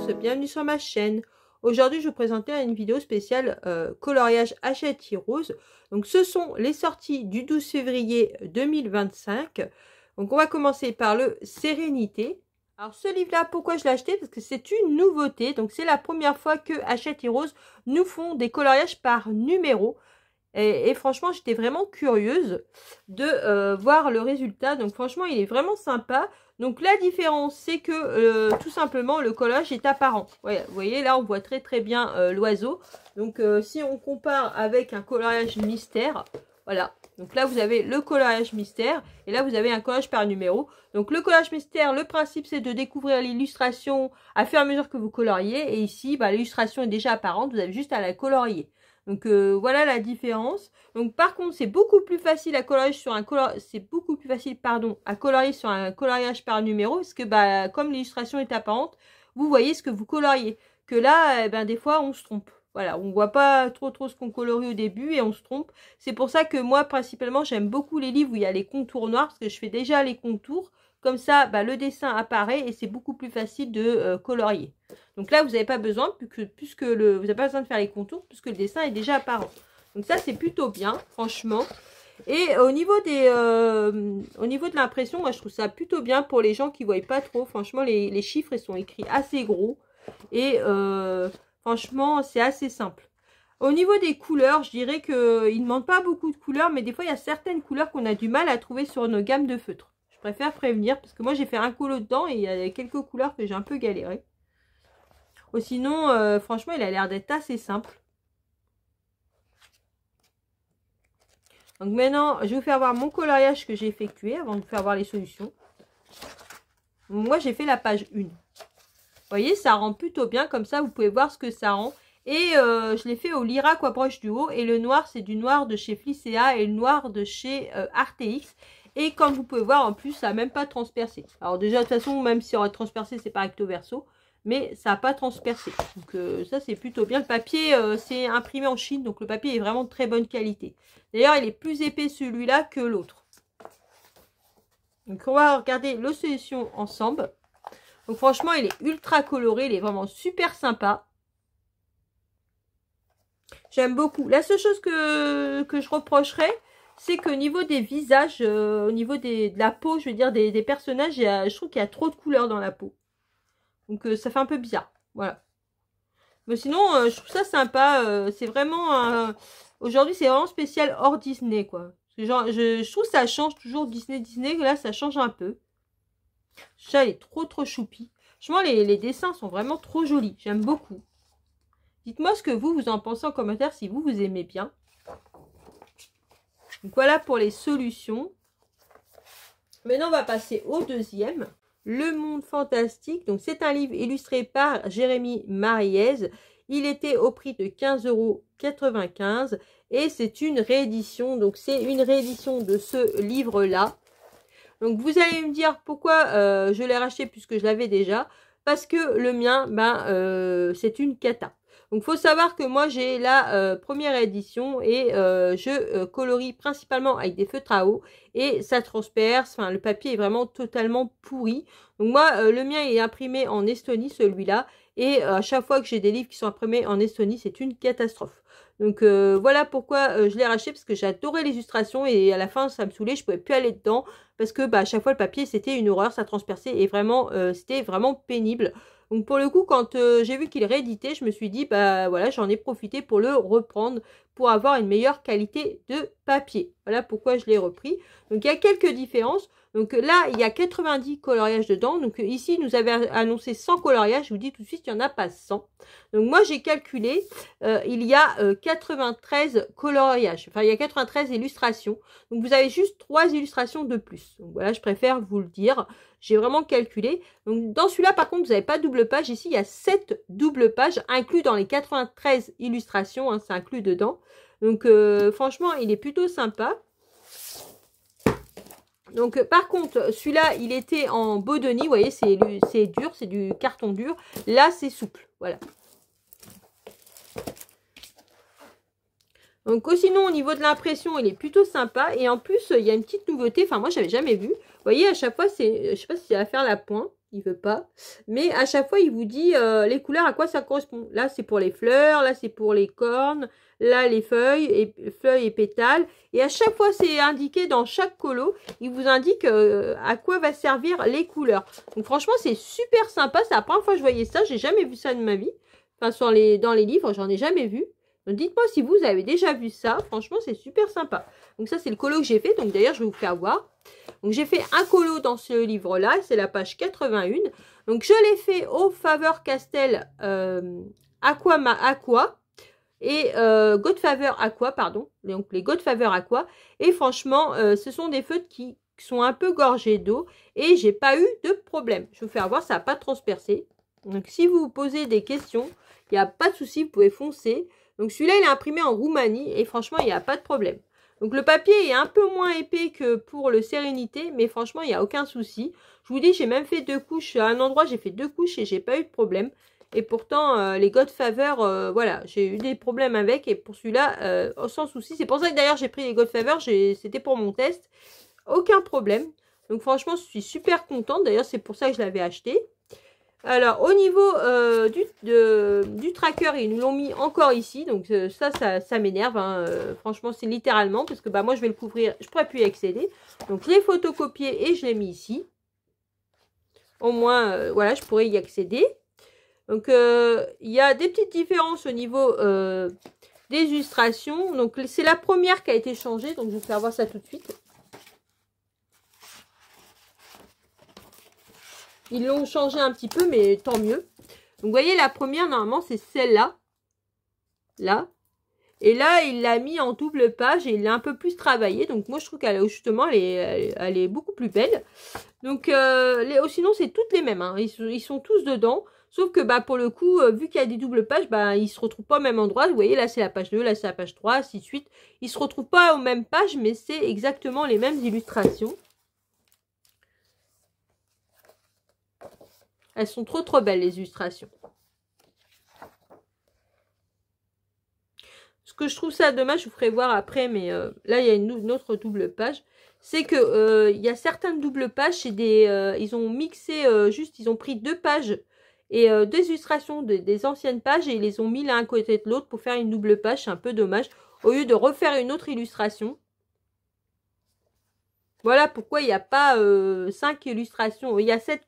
tous, bienvenue sur ma chaîne. Aujourd'hui je vais vous présenter une vidéo spéciale coloriage Hachette Heroes. Donc ce sont les sorties du 12 février 2025. Donc on va commencer par le Sérénité. Alors ce livre là, pourquoi je l'ai acheté? Parce que c'est une nouveauté. Donc c'est la première fois que Hachette Heroes nous font des coloriages par numéro. Et franchement, j'étais vraiment curieuse de voir le résultat. Donc franchement, il est vraiment sympa. Donc la différence, c'est que tout simplement, le collage est apparent. Ouais, vous voyez, là, on voit très bien l'oiseau. Donc si on compare avec un coloriage mystère, voilà. Donc là, vous avez le coloriage mystère. Et là, vous avez un collage par numéro. Donc le collage mystère, le principe, c'est de découvrir l'illustration à fur et à mesure que vous coloriez. Et ici, bah, l'illustration est déjà apparente. Vous avez juste à la colorier. Donc voilà la différence. Donc par contre, c'est beaucoup plus facile à colorier sur un coloriage par numéro, parce que bah comme l'illustration est apparente, vous voyez ce que vous coloriez. Que là, ben des fois on se trompe. Voilà, on voit pas trop ce qu'on colorie au début et on se trompe. C'est pour ça que moi principalement j'aime beaucoup les livres où il y a les contours noirs, parce que je fais déjà les contours. Comme ça, bah, le dessin apparaît et c'est beaucoup plus facile de colorier. Donc là, vous n'avez pas besoin, vous n'avez pas besoin de faire les contours, puisque le dessin est déjà apparent. Donc ça, c'est plutôt bien, franchement. Et au niveau de l'impression, moi, je trouve ça plutôt bien pour les gens qui ne voient pas trop. Franchement, les chiffres, ils sont écrits assez gros. Et franchement, c'est assez simple. Au niveau des couleurs, je dirais qu'il ne demande pas beaucoup de couleurs, mais des fois, il y a certaines couleurs qu'on a du mal à trouver sur nos gammes de feutres. Je préfère prévenir, parce que moi, j'ai fait un colo dedans et il y a quelques couleurs que j'ai un peu galéré. Sinon, franchement, il a l'air d'être assez simple. Donc maintenant, je vais vous faire voir mon coloriage que j'ai effectué avant de vous faire voir les solutions. Moi, j'ai fait la page 1. Vous voyez, ça rend plutôt bien. Comme ça, vous pouvez voir ce que ça rend. Et je l'ai fait au Lyra Aquabrush Duo. Et le noir, c'est du noir de chez Flicea et le noir de chez Arteix. Et comme vous pouvez voir, en plus, ça n'a même pas transpercé. Alors déjà, de toute façon, même si ça aurait transpercé, c'est pas recto verso. Mais ça n'a pas transpercé. Donc ça, c'est plutôt bien. Le papier, c'est imprimé en Chine. Donc le papier est vraiment de très bonne qualité. D'ailleurs, il est plus épais celui-là que l'autre. Donc on va regarder le solution ensemble. Donc franchement, il est ultra coloré. Il est vraiment super sympa. J'aime beaucoup. La seule chose que je reprocherais, c'est qu'au niveau des visages, au niveau de la peau, je veux dire des personnages, je trouve qu'il y a trop de couleurs dans la peau. Donc ça fait un peu bizarre. Voilà. Mais sinon, je trouve ça sympa. C'est vraiment... Aujourd'hui, c'est vraiment spécial hors Disney, quoi. Genre, je trouve que ça change toujours Disney. Là, ça change un peu. Ça, il est trop choupi. Franchement, les dessins sont vraiment trop jolis. J'aime beaucoup. Dites-moi ce que vous en pensez en commentaire si vous aimez bien. Donc voilà pour les solutions. Maintenant, on va passer au deuxième. Le Monde Fantastique. Donc c'est un livre illustré par Jérémy Mariez. Il était au prix de 15,95 € et c'est une réédition. Donc c'est une réédition de ce livre-là. Donc vous allez me dire pourquoi je l'ai racheté puisque je l'avais déjà. Parce que le mien, c'est une cata. Donc, il faut savoir que moi, j'ai la première édition et je colorie principalement avec des feutres à eau et ça transperce. Enfin, le papier est vraiment totalement pourri. Donc, moi, le mien est imprimé en Estonie, celui-là. Et à chaque fois que j'ai des livres qui sont imprimés en Estonie, c'est une catastrophe. Donc, voilà pourquoi je l'ai racheté parce que j'adorais les illustrations et à la fin, ça me saoulait. Je pouvais plus aller dedans parce que à chaque fois, le papier, c'était une horreur. Ça transperçait et vraiment, c'était vraiment pénible. Donc pour le coup, quand j'ai vu qu'il rééditait, je me suis dit, voilà, j'en ai profité pour le reprendre pour avoir une meilleure qualité de papier. Voilà pourquoi je l'ai repris. Donc il y a quelques différences. Donc là, il y a 90 coloriages dedans. Donc ici, nous avait annoncé 100 coloriages. Je vous dis tout de suite, il n'y en a pas 100. Donc moi, j'ai calculé, il y a 93 coloriages. Enfin, il y a 93 illustrations. Donc vous avez juste 3 illustrations de plus. Donc voilà, je préfère vous le dire. J'ai vraiment calculé. Donc dans celui-là, par contre, vous n'avez pas double page. Ici, il y a 7 doubles pages inclus dans les 93 illustrations. Hein, c'est inclus dedans. Donc franchement, il est plutôt sympa. Donc par contre, celui-là, il était en Bodoni. Vous voyez, c'est dur, c'est du carton dur. Là, c'est souple. Voilà. Donc sinon, au niveau de l'impression, il est plutôt sympa. Et en plus, il y a une petite nouveauté. Enfin, moi, j'avais jamais vu. Vous voyez, à chaque fois, c'est, je sais pas si c'est à faire la pointe. il veut pas. Mais à chaque fois, il vous dit les couleurs, à quoi ça correspond. Là, c'est pour les fleurs, là, c'est pour les cornes, là, les feuilles et pétales. Et à chaque fois, c'est indiqué dans chaque colo. Il vous indique à quoi va servir les couleurs. Donc franchement, c'est super sympa. C'est la première fois que je voyais ça. J'ai jamais vu ça de ma vie. Enfin, dans les livres, j'en ai jamais vu. Donc dites-moi si vous avez déjà vu ça. Franchement, c'est super sympa. Donc ça, c'est le colo que j'ai fait. Donc d'ailleurs, je vais vous faire voir. Donc j'ai fait un colo dans ce livre-là, c'est la page 81. Donc je l'ai fait au Faber-Castell Aqua et Godfather Aqua, pardon. Donc les Godfather Aqua. Et franchement, ce sont des feutres qui sont un peu gorgés d'eau et j'ai pas eu de problème. Je vais vous faire voir, ça n'a pas transpercé. Donc si vous vous posez des questions, il n'y a pas de souci, vous pouvez foncer. Donc celui-là, il est imprimé en Roumanie et franchement, il n'y a pas de problème. Donc le papier est un peu moins épais que pour le Sérénité, mais franchement, il n'y a aucun souci. Je vous dis, j'ai même fait 2 couches. À un endroit, j'ai fait 2 couches et j'ai pas eu de problème. Et pourtant, les Godfather, voilà, j'ai eu des problèmes avec. Et pour celui-là, sans souci. C'est pour ça que d'ailleurs, j'ai pris les Godfather. C'était pour mon test. Aucun problème. Donc franchement, je suis super contente. D'ailleurs, c'est pour ça que je l'avais acheté. Alors, au niveau du tracker, ils nous l'ont mis encore ici. Donc, ça m'énerve. Hein. Franchement, c'est littéralement. Parce que bah, moi, je vais le couvrir. Je ne pourrais plus y accéder. Donc, je l'ai photocopié et je l'ai mis ici. Au moins, voilà, je pourrais y accéder. Donc, il y a des petites différences au niveau des illustrations. Donc, c'est la première qui a été changée. Donc, je vais vous faire voir ça tout de suite. Ils l'ont changé un petit peu, mais tant mieux. Donc, vous voyez, la première, normalement, c'est celle-là. Là. Et là, il l'a mis en double page et il l'a un peu plus travaillé. Donc, moi, je trouve qu'elle, justement, elle est beaucoup plus belle. Donc, sinon, c'est toutes les mêmes. Hein. Ils sont tous dedans. Sauf que, bah, pour le coup, vu qu'il y a des doubles pages, bah, ils se retrouvent pas au même endroit. Vous voyez, là, c'est la page 2, là, c'est la page 3, ainsi de suite. Ils se retrouvent pas aux mêmes pages, mais c'est exactement les mêmes illustrations. Elles sont trop belles, les illustrations. Ce que je trouve ça dommage, je vous ferai voir après, mais là, il y a une autre double page. C'est que il y a certaines doubles pages, c'est des, ils ont mixé, juste, ils ont pris 2 pages et 2 illustrations des anciennes pages et ils les ont mis l'un à côté de l'autre pour faire une double page. C'est un peu dommage. Au lieu de refaire une autre illustration. Voilà pourquoi il n'y a pas 5 illustrations. Il y a 7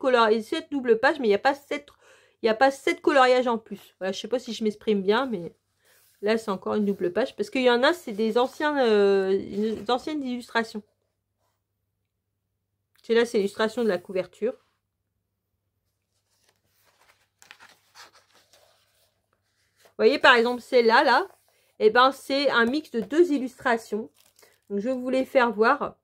doubles pages, mais il n'y a pas 7 coloriages en plus. Voilà, je ne sais pas si je m'exprime bien, mais là, c'est encore une double page. Parce qu'il y en a, c'est des anciennes illustrations. Là, c'est l'illustration de la couverture. Vous voyez, par exemple, celle-là, là, eh ben, c'est un mix de 2 illustrations. Donc, je vais vous les faire voir.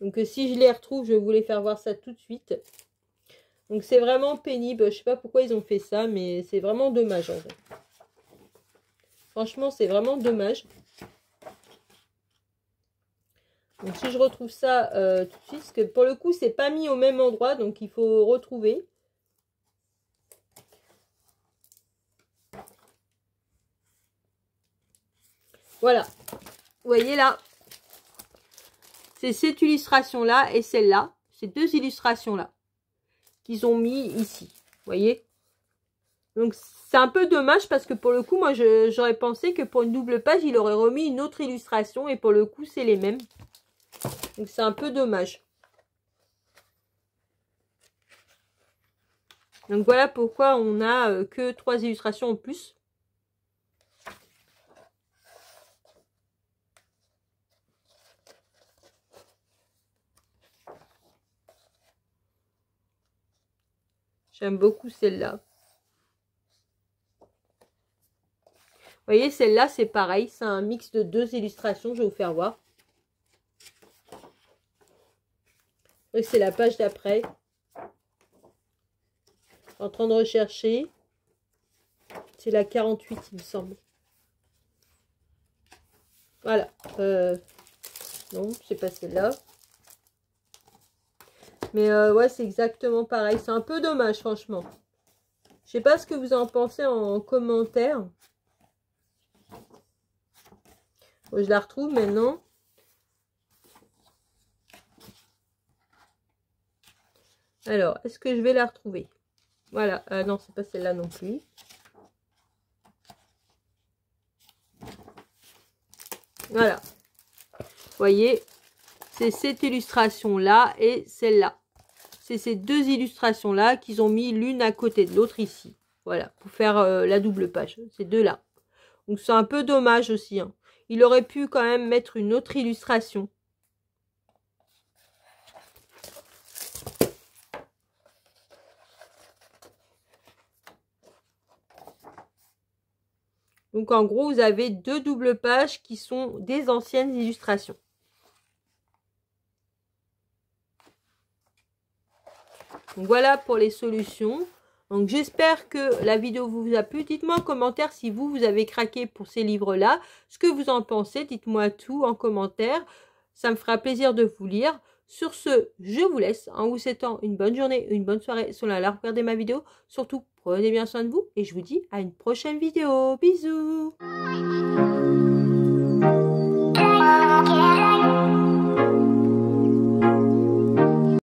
Donc, si je les retrouve, je vais vous les faire voir ça tout de suite. Donc, c'est vraiment pénible. Je sais pas pourquoi ils ont fait ça, mais c'est vraiment dommage, en fait. Franchement, c'est vraiment dommage. Donc, si je retrouve ça tout de suite, parce que pour le coup, c'est pas mis au même endroit, donc il faut retrouver. Voilà. Vous voyez là, c'est cette illustration-là et celle-là. Ces 2 illustrations-là qu'ils ont mis ici. Vous voyez? Donc, c'est un peu dommage parce que pour le coup, moi, j'aurais pensé que pour une double page, il aurait remis une autre illustration. Et pour le coup, c'est les mêmes. Donc, c'est un peu dommage. Donc, voilà pourquoi on n'a que 3 illustrations en plus. J'aime beaucoup celle-là. Vous voyez, celle-là, c'est pareil. C'est un mix de 2 illustrations. Je vais vous faire voir. C'est la page d'après. En train de rechercher. C'est la 48, il me semble. Voilà. Non, c'est pas celle-là. Mais ouais, c'est exactement pareil. C'est un peu dommage, franchement. Je sais pas ce que vous en pensez en commentaire. Bon, je la retrouve maintenant. Alors, est-ce que je vais la retrouver? Voilà. Non, c'est pas celle-là non plus. Voilà. Vous voyez, c'est cette illustration-là et celle-là. C'est ces deux illustrations-là qu'ils ont mis l'une à côté de l'autre ici. Voilà, pour faire la double page. Ces deux-là. Donc, c'est un peu dommage aussi. Hein. Il aurait pu quand même mettre une autre illustration. Donc, en gros, vous avez deux doubles pages qui sont des anciennes illustrations. Donc, voilà pour les solutions. Donc, j'espère que la vidéo vous a plu. Dites-moi en commentaire si vous avez craqué pour ces livres-là. Ce que vous en pensez, dites-moi tout en commentaire. Ça me fera plaisir de vous lire. Sur ce, je vous laisse en vous souhaitant une bonne journée, une bonne soirée sur la regardez ma vidéo. Surtout, prenez bien soin de vous et je vous dis à une prochaine vidéo. Bisous!